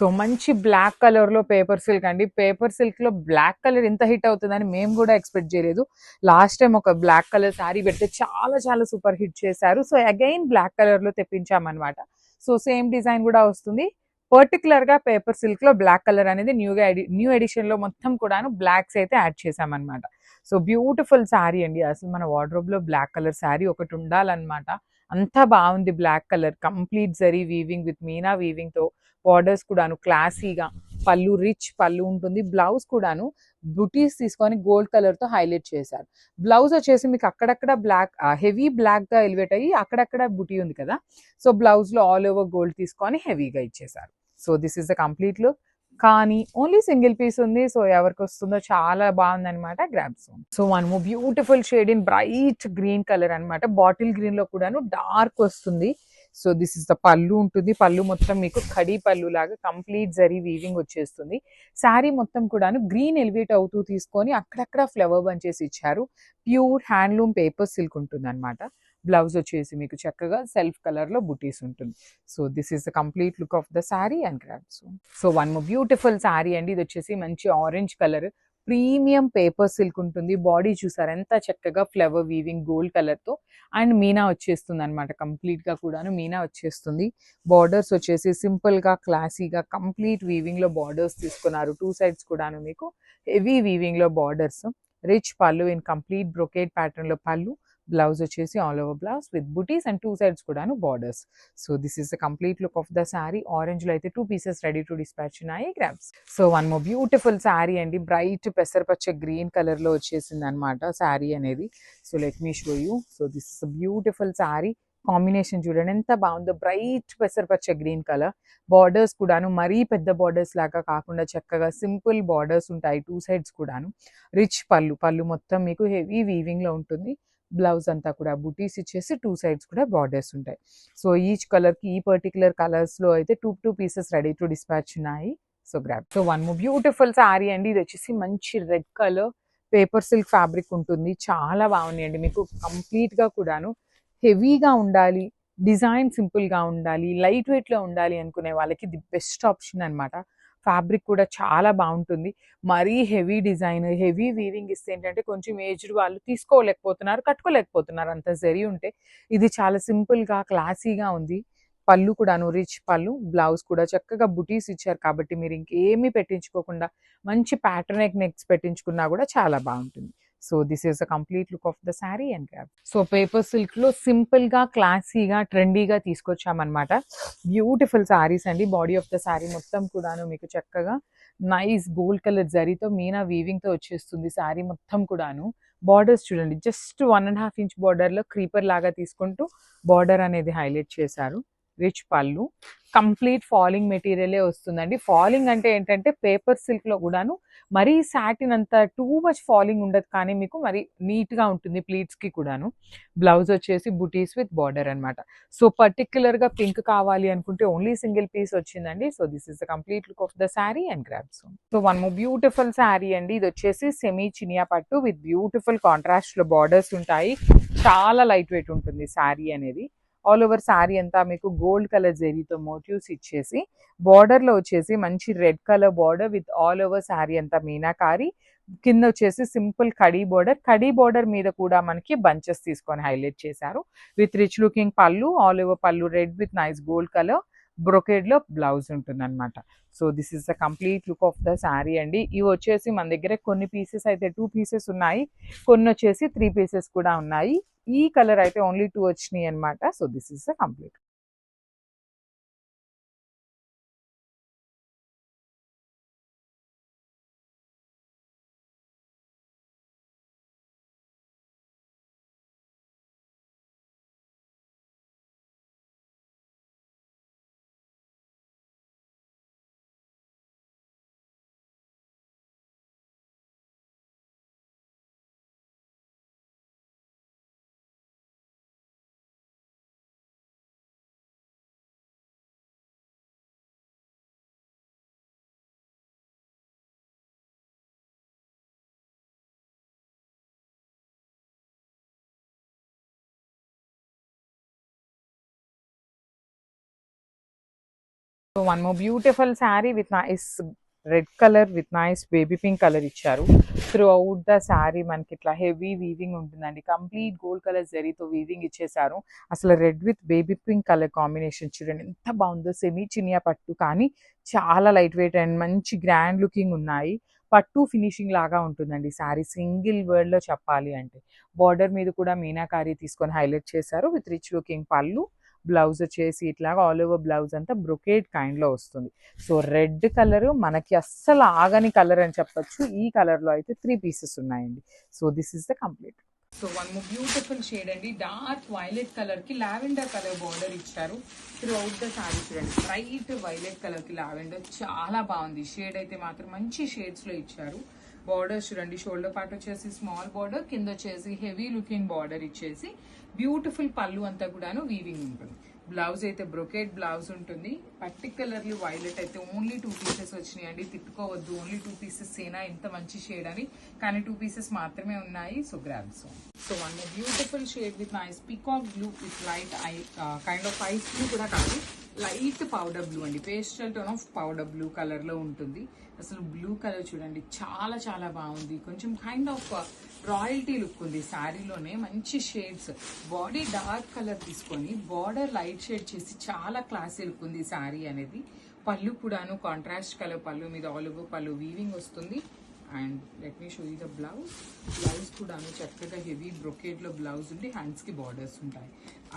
So మంచి black colour లో paper silk అండి. పేపర్ సిల్క్ లో బ్లాక్ కలర్ ఇంత హిట్ అవుతుందని మేము కూడా ఎక్స్పెక్ట్ చేయలేదు. లాస్ట్ టైం ఒక బ్లాక్ కలర్ శారీ పెడితే చాలా చాలా సూపర్ హిట్ చేశారు. సో అగైన్ బ్లాక్ కలర్ లో తెప్పించామన్నమాట. సో సేమ్ డిజైన్ కూడా వస్తుంది. పర్టికులర్ గా పేపర్ సిల్క్ లో బ్లాక్ కలర్ అనేది న్యూ ఎడిషన్ లో మొత్తం కూడాను బ్లాక్స్ అయితే యాడ్ చేసామన్నమాట. సో బ్యూటిఫుల్ శారీ అండి. అసలు మన వార్డ్రోబ్ లో బ్లాక్ కలర్ శారీ ఒకటి ఉండాలన్నమాట. అంతా బాగుంది. Black colour complete zari weaving with meena weaving తో బార్డర్స్ కూడాను క్లాసీగా, పళ్ళు రిచ్ పళ్ళు ఉంటుంది. బ్లౌజ్ కూడాను బుటీస్ తీసుకొని గోల్డ్ కలర్ తో హైలైట్ చేశారు. బ్లౌజ్ వచ్చేసి మీకు అక్కడక్కడ బ్లాక్ హెవీ బ్లాక్ గా ఎలివేట్ అయ్యి అక్కడక్కడ బుటీ ఉంది కదా. సో బ్లౌజ్ లో ఆల్ ఓవర్ గోల్డ్ తీసుకొని హెవీగా ఇచ్చేసారు. So this is the complete look. కానీ ఓన్లీ సింగిల్ పీస్ ఉంది. సో ఎవరికి వస్తుందో చాలా బాగుంది అనమాట. Grabs. So one more beautiful shade in bright green colour అనమాట. బాటిల్ గ్రీన్ లో కూడాను డార్క్ వస్తుంది. సో దిస్ ఇస్ ద పళ్ళు ఉంటుంది. పళ్ళు మొత్తం మీకు ఖడీ పళ్ళు లాగా కంప్లీట్ జరీ వీవింగ్ వచ్చేస్తుంది. శారీ మొత్తం కూడాను గ్రీన్ ఎలివేట్ అవుతూ తీసుకొని అక్కడక్కడ ఫ్లవర్ బంచెస్ ఇచ్చారు. ప్యూర్ హ్యాండ్లూమ్ పేపర్ సిల్క్ ఉంటుంది అనమాట. బ్లౌజ్ వచ్చేసి మీకు చక్కగా సెల్ఫ్ కలర్ లో బుటీస్ ఉంటుంది. So this is the complete look of the sari and grabs. So one more beautiful sari అండి. ఇది వచ్చేసి మంచి orange colour premium paper silk ఉంటుంది. బాడీ చూసారు ఎంత చక్కగా ఫ్లవర్ వీవింగ్ గోల్డ్ కలర్ తో అండ్ మీనా వచ్చేస్తుంది అనమాట. కంప్లీట్ గా కూడాను మీనా వచ్చేస్తుంది. బార్డర్స్ వచ్చేసి సింపుల్ గా క్లాసీగా కంప్లీట్ వీవింగ్ లో బార్డర్స్ తీసుకున్నారు. టూ సైడ్స్ కూడాను మీకు హెవీ వీవింగ్ లో బార్డర్స్. రిచ్ పళ్ళు ఇన్ కంప్లీట్ బ్రొకేట్ ప్యాటర్న్ లో పళ్ళు. బ్లౌజ్ వచ్చేసి all over blouse with buttis and two sides కూడాను borders. So this is the complete look of the sari. Orange లో అయితే 2 పీసెస్ రెడీ టు డిస్పాచ్ ఉన్నాయి. Grabs. So one more beautiful sari అండి. Bright పెసరపచ్చ green colour లో వచ్చేసింది అనమాట శారీ అనేది. So let me show you. So this is beautiful sari. Combination చూడండి ఎంత బాగుందో. బ్రైట్ పెసరపచ్చ గ్రీన్ కలర్. బార్డర్స్ కూడాను మరీ పెద్ద బార్డర్స్ లాగా కాకుండా చక్కగా సింపుల్ బార్డర్స్ ఉంటాయి టూ సైడ్స్ కూడాను. రిచ్ పళ్ళు. పళ్ళు మొత్తం మీకు హెవీ వీవింగ్ లో ఉంటుంది. బ్లౌజ్ అంతా కూడా బుటీస్ ఇచ్చేసి టూ సైడ్స్ కూడా బార్డర్స్ ఉంటాయి. సో ఈచ్ కలర్ కి ఈ పర్టికులర్ కలర్స్ లో అయితే two pieces ready to dispatch ఉన్నాయి. So grab. So one more beautiful sari అండి. ఇది వచ్చేసి మంచి red colour paper silk fabric ఉంటుంది. చాలా బాగున్నాయండి. మీకు కంప్లీట్ గా కూడాను హెవీగా ఉండాలి, డిజైన్ సింపుల్ గా ఉండాలి, లైట్ వెయిట్ లో ఉండాలి అనుకునే వాళ్ళకి ది బెస్ట్ ఆప్షన్ అనమాట. ఫ్యాబ్రిక్ కూడా చాలా బాగుంటుంది. మరీ హెవీ డిజైన్ హెవీ వీవింగ్ ఇస్తే ఏంటంటే కొంచెం ఏజ్డ్ వాళ్ళు తీసుకోలేకపోతున్నారు, కట్టుకోలేకపోతున్నారు అంత జరీ ఉంటే. ఇది చాలా సింపుల్ గా క్లాసీగా ఉంది. పళ్ళు కూడాను రిచ్ పళ్ళు. బ్లౌజ్ కూడా చక్కగా బుటీస్ ఇచ్చారు కాబట్టి మీరు ఇంకేమీ పెట్టించుకోకుండా మంచి ప్యాటర్న్ నెక్స్ పెట్టించుకున్నా కూడా చాలా బాగుంటుంది. So this is the complete look of the sari and grab. So paper silk లో సింపుల్ గా క్లాసీగా ట్రెండీగా తీసుకొచ్చామన్నమాట. బ్యూటిఫుల్ శారీస్ అండి. బాడీ ఆఫ్ ద శారీ మొత్తం కూడాను మీకు చక్కగా నైస్ గోల్డ్ కలర్ జరీతో మీనా వీవింగ్ తో వచ్చేస్తుంది శారీ మొత్తం కూడాను. బార్డర్స్ చూడండి జస్ట్ 1.5 ఇంచ్ బార్డర్ లో క్రీపర్ లాగా తీసుకుంటూ బార్డర్ అనేది హైలైట్ చేశారు. రిచ్ పళ్ళు. కంప్లీట్ ఫాలింగ్ మెటీరియలే వస్తుందండి. ఫాలింగ్ అంటే ఏంటంటే పేపర్ సిల్క్ లో కూడాను మరీ సాటిన్ అంత టూ మచ్ ఫాలింగ్ ఉండదు కానీ మీకు మరి నీట్ గా ఉంటుంది ప్లీట్స్ కి కూడాను. బ్లౌజ్ వచ్చేసి బుటీస్ విత్ బార్డర్ అనమాట. సో పర్టికులర్ గా పింక్ కావాలి అనుకుంటే ఓన్లీ సింగిల్ పీస్ వచ్చిందండి. So this is the complete look of the sari and grabs. So one more beautiful sari అండి. ఇది వచ్చేసి సెమీ చినియా పట్టు విత్ బ్యూటిఫుల్ కాంట్రాస్ట్ లో బార్డర్స్ ఉంటాయి. చాలా లైట్ వెయిట్ ఉంటుంది శారీ అనేది. ఆల్ ఓవర్ శారీ అంతా మీకు గోల్డ్ కలర్ జెరీతో మోటివ్స్ ఇచ్చేసి బార్డర్ లో వచ్చేసి మంచి red colour border with all over sari అంతా మీనాకారి. కింద వచ్చేసి simple khadi border. Khadi border మీద కూడా మనకి బంచెస్ తీసుకొని హైలైట్ చేశారు. విత్ రిచ్ లుకింగ్ పళ్ళు. ఆల్ ఓవర్ పళ్ళు red with nice gold colour. Brocade లో బ్లౌజ్ ఉంటుంది అనమాట. So this is the complete look of the sari అండి. ఇవి వచ్చేసి మన దగ్గర కొన్ని పీసెస్ అయితే 2 పీసెస్ ఉన్నాయి, కొన్ని వచ్చేసి 3 పీసెస్ కూడా ఉన్నాయి. ఈ కలర్ అయితే ఓన్లీ 2 వచ్చినాయి అనమాట. So this is the complete. So one more beautiful sari with nice red colour with nice baby pink colour ఇచ్చారు. త్రూ అవుట్ ద శారీ మనకి ఇట్లా హెవీ వీవింగ్ ఉంటుందండి. కంప్లీట్ గోల్డ్ కలర్ జరీతో వీవింగ్ ఇచ్చేసారు. అసలు red with baby pink colour combination చూడండి ఎంత బాగుందో. సెమీ చినియా పట్టు కానీ చాలా లైట్ వెయిట్ అండ్ మంచి గ్రాండ్ లుకింగ్ ఉన్నాయి. పట్టు ఫినిషింగ్ లాగా ఉంటుందండి శారీ. సింగిల్ వర్డ్ లో చెప్పాలి అంటే బార్డర్ మీద కూడా మీనాకారి తీసుకొని హైలైట్ చేశారు విత్ రిచ్ లుకింగ్ పళ్ళు. బ్లౌజ్ వచ్చేసి ఇట్లాగా ఆల్ ఓవర్ బ్లౌజ్ అంతా బ్రొకేడ్ కైండ్ లో వస్తుంది. సో రెడ్ కలర్ మనకి అస్సలు ఆగని కలర్ అని చెప్పొచ్చు. ఈ కలర్ లో అయితే 3 పీసెస్ ఉన్నాయండి. So this is the complete. So one more beautiful shade అండి. డార్క్ వైలెట్ కలర్ కి లావెండర్ కలర్ బార్డర్ ఇచ్చారు. త్రూ అవుట్ ద శారీ చూడండి బ్రైట్ వైలెట్ కలర్ కి లావెండర్ చాలా బాగుంది. షేడ్ అయితే మాత్రం మంచి షేడ్స్ లో ఇచ్చారు. బార్డర్స్ చూడండి షోల్డర్ పార్ట్ వచ్చేసి స్మాల్ బార్డర్, కింద వచ్చేసి హెవీ లుకింగ్ బార్డర్ ఇచ్చేసి బ్యూటిఫుల్ పళ్ళు అంతా కూడాను వీవింగ్ ఉంటుంది. బ్లౌజ్ అయితే బ్రొకేట్ బ్లౌజ్ ఉంటుంది. పర్టికులర్లీ వైలెట్ అయితే ఓన్లీ 2 పీసెస్ వచ్చినాయి అండి. తిట్టుకోవద్దు ఓన్లీ 2 పీసెస్ ఏనా ఇంత మంచి షేడ్ అని, కానీ 2 పీసెస్ మాత్రమే ఉన్నాయి. So grabs. So one beautiful shade with nice peacock blue with light I kind of ice blue కూడా కాదు, లైట్ పౌడర్ బ్లూ అండి. Pastel tone of powder blue colour లో ఉంటుంది. అసలు బ్లూ కలర్ చూడండి చాలా చాలా బాగుంది. కొంచెం కైండ్ ఆఫ్ రాయల్టీ లుక్ ఉంది శారీలోనే. మంచి షేడ్స్, బాడీ డార్క్ కలర్ తీసుకొని బార్డర్ లైట్ షేడ్ చేసి చాలా క్లాసీ లుక్ ఉంది శారీ అనేది. పళ్ళు కూడాను కాంట్రాస్ట్ కలర్ పళ్ళు మీద ఆల్ ఓవర్ పళ్ళు వీవింగ్ వస్తుంది. And let me show you the blouse. Blouse కూడాను చక్కగా హెవీ బ్రొకేడ్ లో బ్లౌజ్ ఉండి హ్యాండ్స్ కి బార్డర్స్ ఉంటాయి.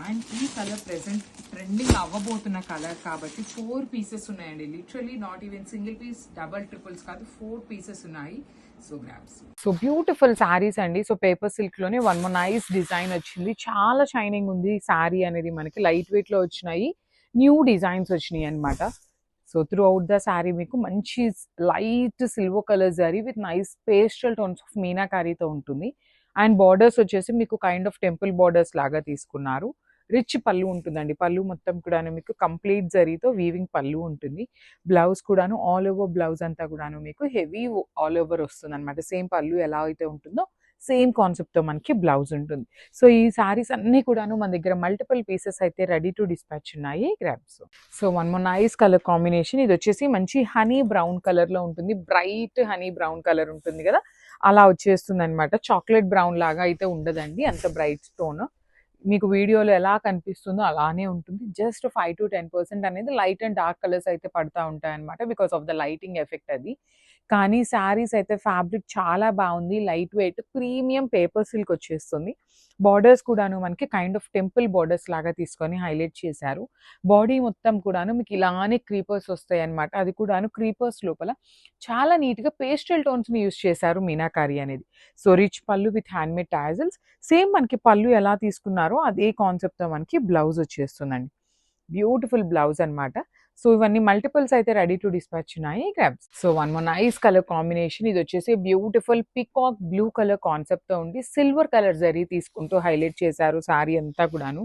అండ్ ఈ కలర్ ప్రెసెంట్ ట్రెండింగ్ అవ్వబోతున్న కలర్ కాబట్టి 4 పీసెస్ ఉన్నాయండి. Literally not even single piece, double triples కాదు, 4 పీసెస్ ఉన్నాయి. So grabs. So beautiful saris అండి. సో పేపర్ సిల్క్ లోనే వన్ మోర్ నైస్ డిజైన్ వచ్చింది. చాలా షైనింగ్ ఉంది శారీ అనేది. మనకి లైట్ వెయిట్ లో వచ్చినాయి, న్యూ డిజైన్స్ వచ్చినాయి అనమాట. So throughout the sari మీకు మంచి light silver colour zari with nice pastel tones of మీనాకారీతో ఉంటుంది. అండ్ బార్డర్స్ వచ్చేసి మీకు కైండ్ ఆఫ్ టెంపుల్ బార్డర్స్ లాగా తీసుకున్నారు. రిచ్ పళ్ళు ఉంటుందండి. పళ్ళు మొత్తం కూడాను మీకు కంప్లీట్ జరీతో వీవింగ్ పళ్ళు ఉంటుంది. బ్లౌజ్ కూడాను ఆల్ ఓవర్ బ్లౌజ్ అంతా కూడాను మీకు హెవీ ఆల్ ఓవర్ వస్తుంది అనమాట. సేమ్ పళ్ళు ఎలా అయితే ఉంటుందో సేమ్ కాన్సెప్ట్ తో మనకి బ్లౌజ్ ఉంటుంది. సో ఈ సారీస్ అన్ని కూడాను మన దగ్గర మల్టిపుల్ పీసెస్ అయితే రెడీ టు డిస్పాచ్ ఉన్నాయి. Grabs. So one more nice colour combination. ఇది వచ్చేసి మంచి హనీ బ్రౌన్ కలర్ లో ఉంటుంది. బ్రైట్ హనీ బ్రౌన్ కలర్ ఉంటుంది కదా, అలా వచ్చేస్తుంది అనమాట. చాక్లెట్ బ్రౌన్ లాగా అయితే ఉండదండి, అంత బ్రైట్ టోన్. మీకు వీడియోలో ఎలా కనిపిస్తుందో అలానే ఉంటుంది. జస్ట్ 5 to 10% అనేది లైట్ అండ్ డార్క్ కలర్స్ అయితే పడతా ఉంటాయి అనమాట, because of the lighting effect అది. కానీ శారీస్ అయితే ఫ్యాబ్రిక్ చాలా బాగుంది. Light weight premium paper silk వచ్చేస్తుంది. బార్డర్స్ కూడాను మనకి కైండ్ ఆఫ్ టెంపుల్ బార్డర్స్ లాగా తీసుకొని హైలైట్ చేశారు. బాడీ మొత్తం కూడాను మీకు ఇలానే క్రీపర్స్ వస్తాయి అనమాట. అది కూడాను క్రీపర్స్ లోపల చాలా నీట్గా పేస్టల్ టోన్స్ని యూస్ చేశారు మీనాకారి అనేది. సో రిచ్ పళ్ళు విత్ హ్యాండ్మేడ్ టాజిల్స్. సేమ్ మనకి పళ్ళు ఎలా తీసుకున్నారో అదే కాన్సెప్ట్తో మనకి బ్లౌజ్ వచ్చేస్తుందండి. బ్యూటిఫుల్ బ్లౌజ్ అనమాట. సో ఇవన్నీ మల్టిపుల్స్ అయితే రెడీ టు డిస్పాచ్ ఉన్నాయి. Grabs. So one more nice colour combination. ఇది వచ్చేసి beautiful peacock blue colour concept తో ఉండి సిల్వర్ కలర్ జరీ తీసుకుంటూ హైలైట్ చేశారు శారీ అంతా కూడాను.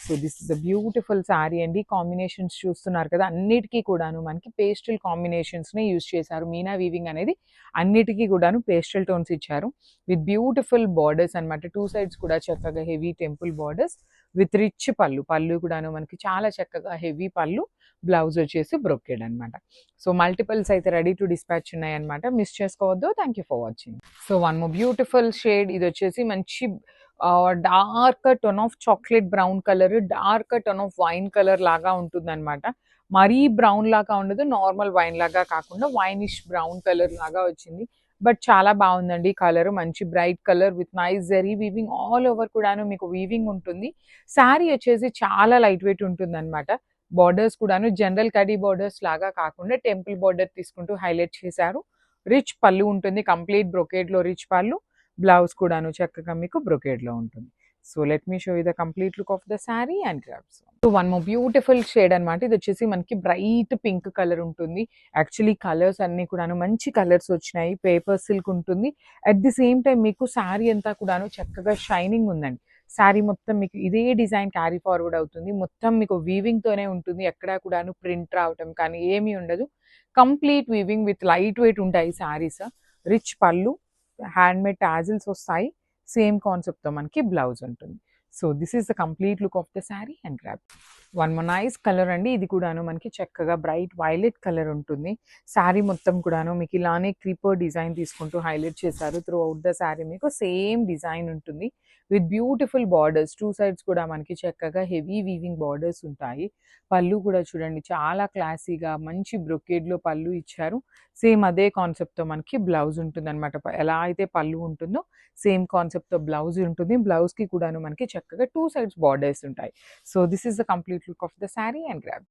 So this is the beautiful sari అండి. కాంబినేషన్స్ చూస్తున్నారు కదా, అన్నిటికీ కూడాను మనకి పేస్టల్ కాంబినేషన్స్ నే యూజ్ చేశారు. మీనా వీవింగ్ అనేది అన్నిటికీ కూడాను పేస్టల్ టోన్స్ ఇచ్చారు విత్ బ్యూటిఫుల్ బార్డర్స్ అనమాట. 2 sides కూడా చక్కగా heavy temple borders with rich పళ్ళు. పళ్ళు కూడాను మనకి చాలా చక్కగా హెవీ పళ్ళు. బ్లౌజ్ వచ్చేసి బ్రొకెడ్ అనమాట. సో మల్టిపుల్స్ అయితే రెడీ టు డిస్పాచ్ ఉన్నాయి అనమాట. మిస్ చేసుకోవద్దు. Thank you for watching. So one more beautiful shade. ఇది వచ్చేసి మంచి dark tone of chocolate brown colour, dark tone of wine colour లాగా ఉంటుంది అనమాట. మరీ బ్రౌన్ లాగా ఉండదు, నార్మల్ వైన్ లాగా కాకుండా వైనిష్ బ్రౌన్ కలర్ లాగా వచ్చింది. బట్ చాలా బాగుందండి కలర్. మంచి bright colour with nice zari weaving all over కూడాను మీకు వీవింగ్ ఉంటుంది. శారీ వచ్చేసి చాలా లైట్ వెయిట్ ఉంటుంది అనమాట. బార్డర్స్ కూడాను జనరల్ కడీ బార్డర్స్ లాగా కాకుండా టెంపుల్ బార్డర్ తీసుకుంటూ హైలైట్ చేశారు. రిచ్ పళ్ళు ఉంటుంది, కంప్లీట్ బ్రొకేడ్ లో రిచ్ పళ్ళు. బ్లౌజ్ కూడాను చక్కగా మీకు బ్రొకేడ్ లో ఉంటుంది. So let me show you the complete look of the sari and grabs. So one more beautiful shade అనమాట. ఇది వచ్చేసి మనకి బ్రైట్ పింక్ కలర్ ఉంటుంది. యాక్చువల్లీ కలర్స్ అన్ని కూడాను మంచి కలర్స్ వచ్చినాయి. పేపర్ సిల్క్ ఉంటుంది. అట్ ది సేమ్ టైం మీకు శారీ అంతా కూడాను చక్కగా షైనింగ్ ఉందండి. శారీ మొత్తం మీకు ఇదే డిజైన్ క్యారీ ఫార్వర్డ్ అవుతుంది. మొత్తం మీకు వీవింగ్ తోనే ఉంటుంది. ఎక్కడా కూడాను ప్రింట్ రావటం కానీ ఏమీ ఉండదు. Complete weaving with light weight ఉంటాయి శారీస్. రిచ్ పళ్ళు, హ్యాండ్మేడ్ టాజిల్స్ వస్తాయి. సేమ్ కాన్సెప్ట్తో మనకి బ్లౌజ్ ఉంటుంది. So this is the complete look of the sari and grab. One more nice colour అండి. ఇది కూడాను మనకి చక్కగా బ్రైట్ వైలెట్ కలర్ ఉంటుంది. శారీ మొత్తం కూడాను మీకు ఇలానే క్రీపర్ డిజైన్ తీసుకుంటూ హైలైట్ చేశారు. త్రూ అవుట్ ద శారీ మీకు సేమ్ డిజైన్ ఉంటుంది. With beautiful borders. 2 సైడ్స్ కూడా మనకి చక్కగా హెవీ వీవింగ్ బార్డర్స్ ఉంటాయి. పళ్ళు కూడా చూడండి చాలా క్లాసీగా మంచి బ్రొకేడ్‌లో పళ్ళు ఇచ్చారు. సేమ్ అదే కాన్సెప్ట్‌తో మనకి బ్లౌజ్ ఉంటుందనమాట. ఎలా అయితే పళ్ళు ఉంటుందో సేమ్ కాన్సెప్ట్‌తో బ్లౌజ్ ఉంటుంది. బ్లౌజ్‌కి కూడాను మనకి చక్కగా 2 సైడ్స్ బార్డర్స్ ఉంటాయి. So this is the complete look of the sari and grab.